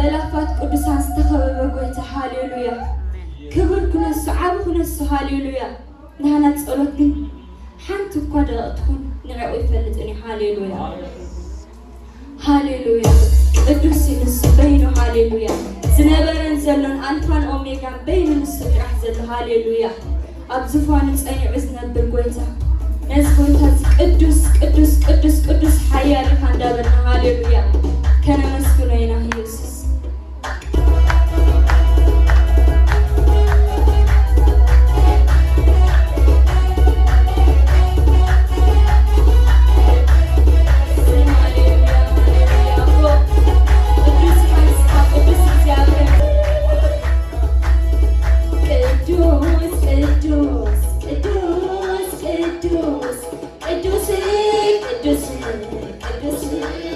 بلافات قدسان استخبى بقويت هاليلويا كبر كنسو عاب كنسو هاليلويا نهانا تسألتني حانتو قدرتكم نعوي فلتني هاليلويا هاليلويا قدوس نسو بينو هاليلويا زنبرن زلون ألفان أوميغا بين نسو ترحزل هاليلويا أبزفوان نسأني عزنا بالقويتا نزقويتا قدوس قدوس قدوس قدوس حيالي خاندابنا هاليلويا كان مسكونينا يسوس Just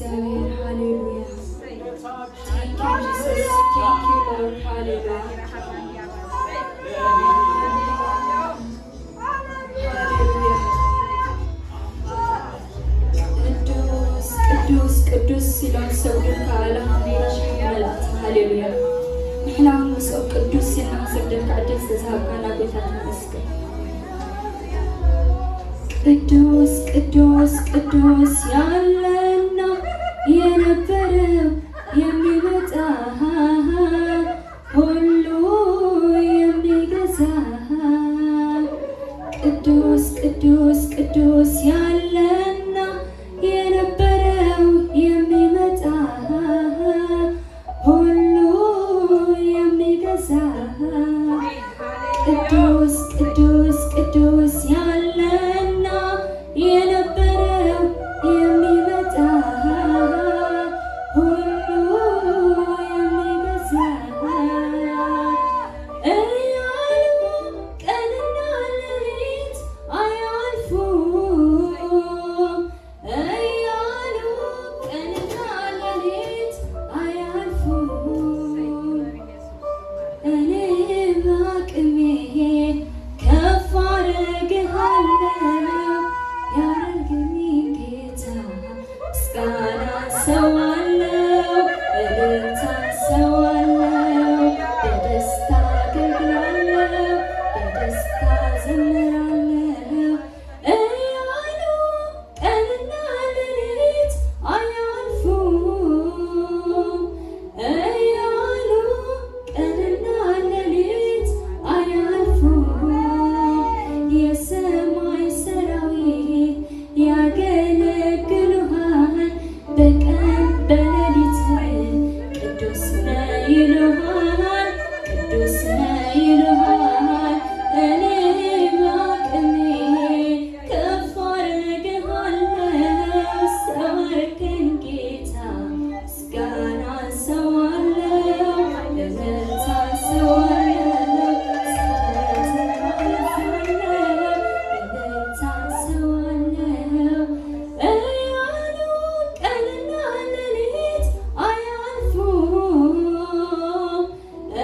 እግዚአብሔር ሃሌሉያ Thank you Jesus Thank you Lord ሃሌሉያ ቅዱስ ሲሎን ሰውድን ከዓለም መላት ሃሌሉያ ንሕና ምስኦ ቅዱስ ሲልና ሰግደን ከዓደስ ተዛሃብካና ቤታት መስገን ቅዱስ ቅዱስ ቅዱስ ያለና የነበረው የሚመጣ ሁሉ የሚገዛ ቅዱስ ቅዱስ ቅዱስ ያለና የነበረው የሚመጣ ሁሉ የሚገዛ ቅዱስ ቅዱስ ቅዱስ ያለና የነበረው የሚመጣ ሁሉ የሚገዛ እያሉ ቀንና ሌሊት አያልፉም እያሉ ቀንና ሌሊት አያልፉም እኔ በአቅሜ ከፍ አደርግሃለሁ ያደርግልኝ ጌታ ምስጋና ሰዋለሁ እልልታ ሰዋለሁ በደስታ አገለግላለሁ በደስታ ዘምራለሁ እያሉ ቀንና ሌሊት አያልፉም እያሉ ቀንና ሌሊት አያልፉም የሰማይ ሰራዊት ያገለግሉሃል በቀን በሌሊት ቅዱስ ነህ ይሉሃል ቅዱስ ነህ ይሉሃል እኔ በአቅሜ ከፍ አደርግሃለሁ ሰው አደረከኝ ጌታ ምስጋና ሰዋለሁ እልልታ ሰዋለሁ እልልታ ሰዋለሁ እያሉ ቀንና ሌሊት አያልፉም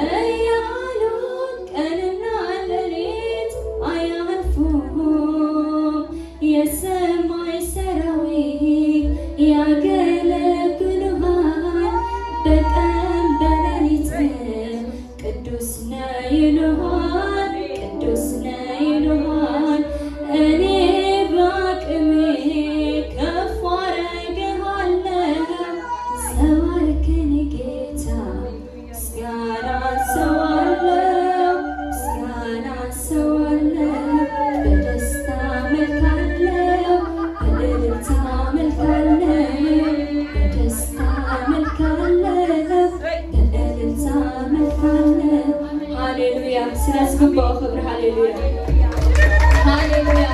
እያሉ ቀንና ሌሊት አያልፉም የሰማይ ሰራዊት ያገለግሉሃል በቀን በሌሊት ቅዱስ ነህ ይሉሃል ቅዱስ ነህ ይሉሃል እኔ በአቅሜ ከፍ አደርግሃለሁ ሰው አደረከኝ ጌታ ምስጋና ሰዋለሁ ምስጋና ሰዋለሁ በደስታ አመልካለሁ በእልልታ አመልካለሁ በደስታ አመልካለሁ በእልልታ አመልካለሁ ሃሌሉያ ስለዝግባው ክብር ሃሌሉያ ሃሌሉያ